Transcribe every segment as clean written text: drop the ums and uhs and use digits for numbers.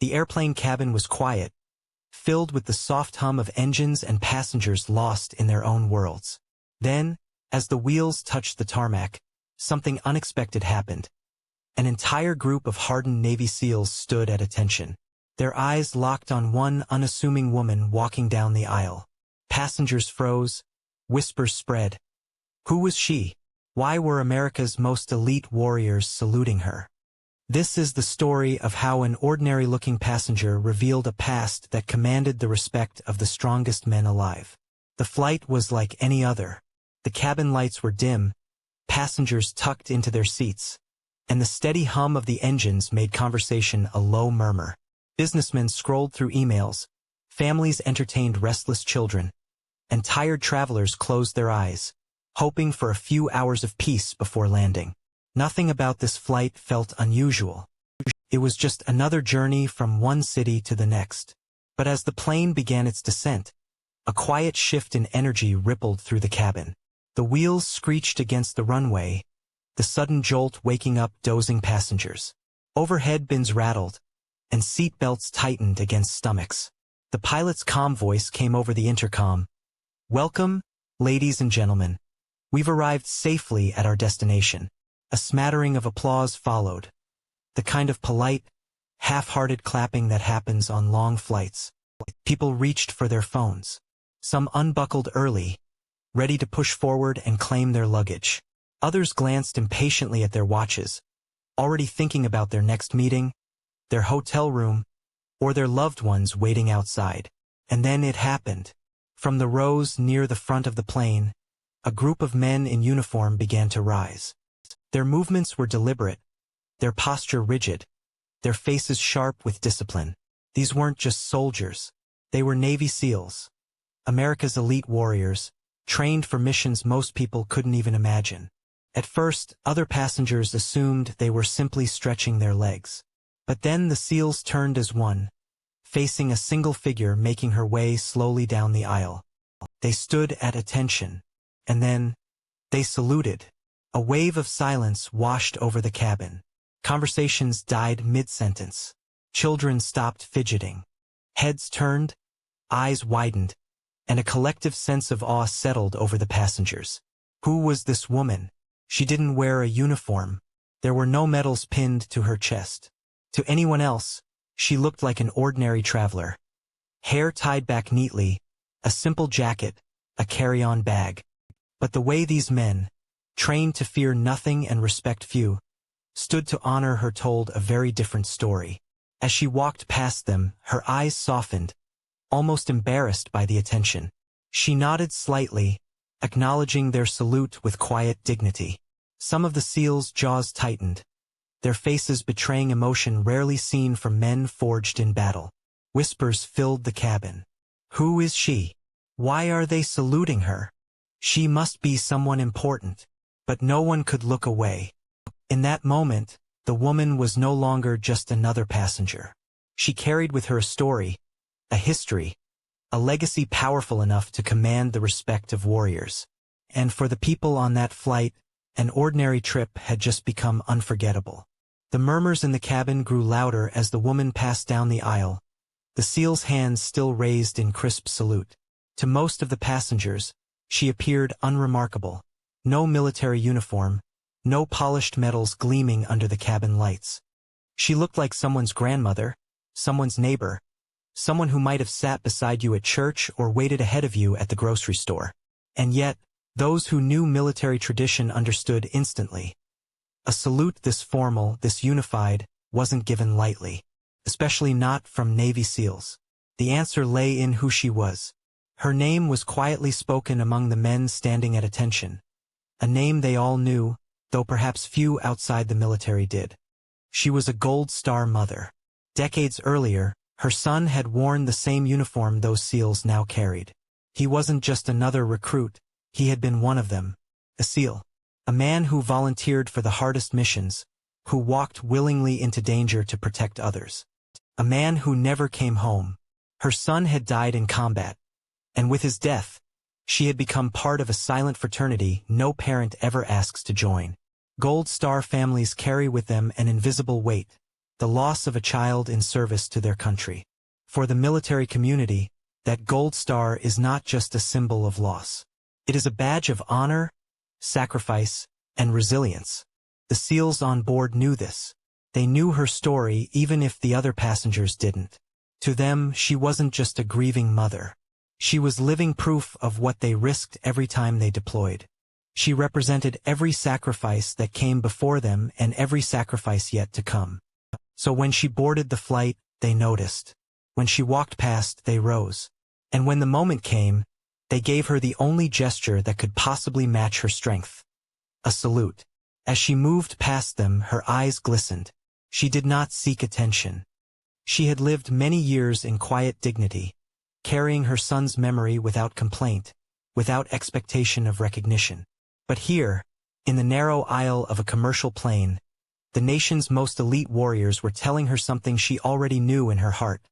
The airplane cabin was quiet, filled with the soft hum of engines and passengers lost in their own worlds. Then, as the wheels touched the tarmac, something unexpected happened. An entire group of hardened Navy SEALs stood at attention. Their eyes locked on one unassuming woman walking down the aisle. Passengers froze, whispers spread. Who was she? Why were America's most elite warriors saluting her? This is the story of how an ordinary-looking passenger revealed a past that commanded the respect of the strongest men alive. The flight was like any other. The cabin lights were dim, passengers tucked into their seats, and the steady hum of the engines made conversation a low murmur. Businessmen scrolled through emails, families entertained restless children, and tired travelers closed their eyes, hoping for a few hours of peace before landing. Nothing about this flight felt unusual. It was just another journey from one city to the next. But as the plane began its descent, a quiet shift in energy rippled through the cabin. The wheels screeched against the runway, the sudden jolt waking up dozing passengers. Overhead bins rattled, and seat belts tightened against stomachs. The pilot's calm voice came over the intercom. "Welcome, ladies and gentlemen. We've arrived safely at our destination." A smattering of applause followed, the kind of polite, half-hearted clapping that happens on long flights. People reached for their phones. Some unbuckled early, ready to push forward and claim their luggage. Others glanced impatiently at their watches, already thinking about their next meeting, their hotel room, or their loved ones waiting outside. And then it happened. From the rows near the front of the plane, a group of men in uniform began to rise. Their movements were deliberate, their posture rigid, their faces sharp with discipline. These weren't just soldiers. They were Navy SEALs, America's elite warriors, trained for missions most people couldn't even imagine. At first, other passengers assumed they were simply stretching their legs. But then the SEALs turned as one, facing a single figure making her way slowly down the aisle. They stood at attention, and then they saluted. A wave of silence washed over the cabin. Conversations died mid-sentence. Children stopped fidgeting. Heads turned, eyes widened, and a collective sense of awe settled over the passengers. Who was this woman? She didn't wear a uniform. There were no medals pinned to her chest. To anyone else, she looked like an ordinary traveler. Hair tied back neatly, a simple jacket, a carry-on bag. But the way these men, trained to fear nothing and respect few, stood to honor her told a very different story. As she walked past them, her eyes softened, almost embarrassed by the attention. She nodded slightly, acknowledging their salute with quiet dignity. Some of the SEALs' jaws tightened, their faces betraying emotion rarely seen from men forged in battle. Whispers filled the cabin. Who is she? Why are they saluting her? She must be someone important. But no one could look away. In that moment, the woman was no longer just another passenger. She carried with her a story, a history, a legacy powerful enough to command the respect of warriors. And for the people on that flight, an ordinary trip had just become unforgettable. The murmurs in the cabin grew louder as the woman passed down the aisle, the SEAL's hands still raised in crisp salute. To most of the passengers, she appeared unremarkable. No military uniform, no polished medals gleaming under the cabin lights. She looked like someone's grandmother, someone's neighbor, someone who might have sat beside you at church or waited ahead of you at the grocery store. And yet, those who knew military tradition understood instantly. A salute this formal, this unified, wasn't given lightly, especially not from Navy SEALs. The answer lay in who she was. Her name was quietly spoken among the men standing at attention. A name they all knew, though perhaps few outside the military did. She was a Gold Star mother. Decades earlier, her son had worn the same uniform those SEALs now carried. He wasn't just another recruit, he had been one of them, a SEAL. A man who volunteered for the hardest missions, who walked willingly into danger to protect others. A man who never came home. Her son had died in combat, and with his death, she had become part of a silent fraternity no parent ever asks to join. Gold Star families carry with them an invisible weight, the loss of a child in service to their country. For the military community, that gold star is not just a symbol of loss. It is a badge of honor, sacrifice, and resilience. The SEALs on board knew this. They knew her story even if the other passengers didn't. To them, she wasn't just a grieving mother. She was living proof of what they risked every time they deployed. She represented every sacrifice that came before them and every sacrifice yet to come. So when she boarded the flight, they noticed. When she walked past, they rose. And when the moment came, they gave her the only gesture that could possibly match her strength. A salute. As she moved past them, her eyes glistened. She did not seek attention. She had lived many years in quiet dignity, carrying her son's memory without complaint, without expectation of recognition. But here, in the narrow aisle of a commercial plane, the nation's most elite warriors were telling her something she already knew in her heart,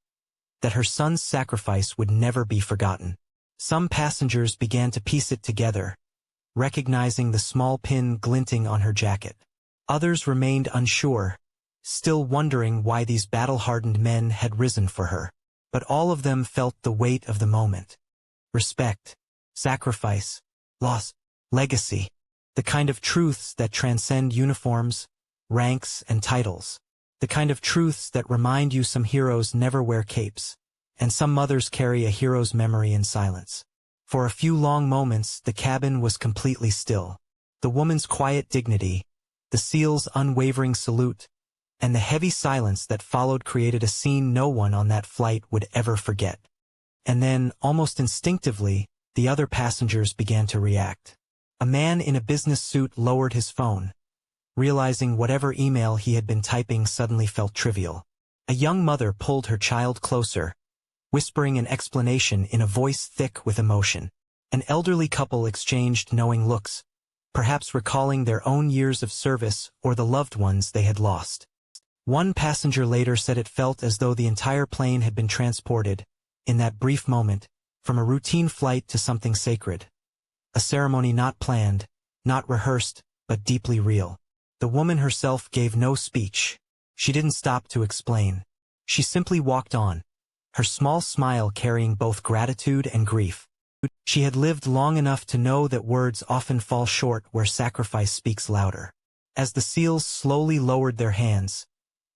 that her son's sacrifice would never be forgotten. Some passengers began to piece it together, recognizing the small pin glinting on her jacket. Others remained unsure, still wondering why these battle-hardened men had risen for her. But all of them felt the weight of the moment. Respect, sacrifice, loss, legacy, the kind of truths that transcend uniforms, ranks, and titles. The kind of truths that remind you some heroes never wear capes, and some mothers carry a hero's memory in silence. For a few long moments, the cabin was completely still. The woman's quiet dignity, the SEAL's unwavering salute, and the heavy silence that followed created a scene no one on that flight would ever forget. And then, almost instinctively, the other passengers began to react. A man in a business suit lowered his phone, realizing whatever email he had been typing suddenly felt trivial. A young mother pulled her child closer, whispering an explanation in a voice thick with emotion. An elderly couple exchanged knowing looks, perhaps recalling their own years of service or the loved ones they had lost. One passenger later said it felt as though the entire plane had been transported, in that brief moment, from a routine flight to something sacred. A ceremony not planned, not rehearsed, but deeply real. The woman herself gave no speech. She didn't stop to explain. She simply walked on, her small smile carrying both gratitude and grief. She had lived long enough to know that words often fall short where sacrifice speaks louder. As the SEALs slowly lowered their hands,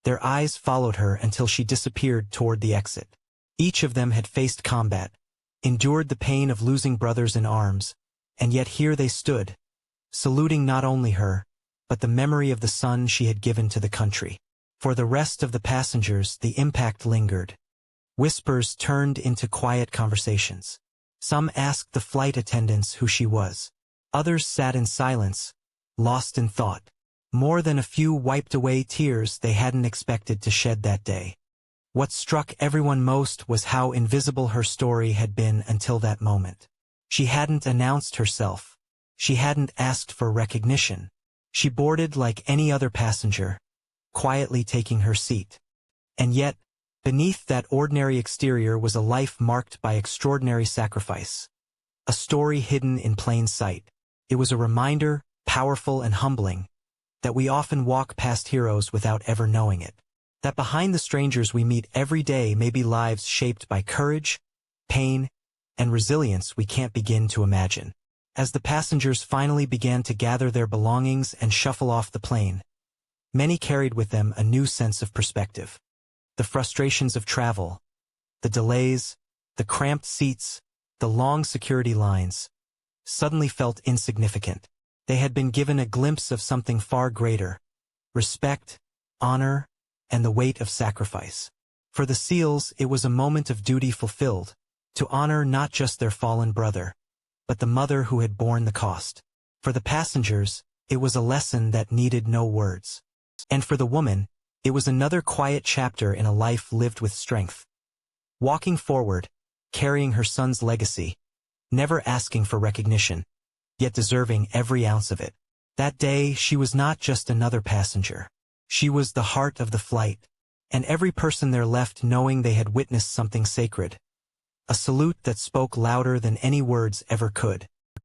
their eyes followed her until she disappeared toward the exit. Each of them had faced combat, endured the pain of losing brothers in arms, and yet here they stood, saluting not only her, but the memory of the son she had given to the country. For the rest of the passengers, the impact lingered. Whispers turned into quiet conversations. Some asked the flight attendants who she was. Others sat in silence, lost in thought. More than a few wiped away tears they hadn't expected to shed that day. What struck everyone most was how invisible her story had been until that moment. She hadn't announced herself. She hadn't asked for recognition. She boarded like any other passenger, quietly taking her seat. And yet, beneath that ordinary exterior was a life marked by extraordinary sacrifice. A story hidden in plain sight. It was a reminder, powerful and humbling, that we often walk past heroes without ever knowing it. That behind the strangers we meet every day may be lives shaped by courage, pain, and resilience we can't begin to imagine. As the passengers finally began to gather their belongings and shuffle off the plane, many carried with them a new sense of perspective. The frustrations of travel, the delays, the cramped seats, the long security lines, suddenly felt insignificant. They had been given a glimpse of something far greater: respect, honor, and the weight of sacrifice. For the SEALs, it was a moment of duty fulfilled, to honor not just their fallen brother, but the mother who had borne the cost. For the passengers, it was a lesson that needed no words. And for the woman, it was another quiet chapter in a life lived with strength. Walking forward, carrying her son's legacy, never asking for recognition, yet deserving every ounce of it. That day, she was not just another passenger. She was the heart of the flight, and every person there left knowing they had witnessed something sacred. A salute that spoke louder than any words ever could.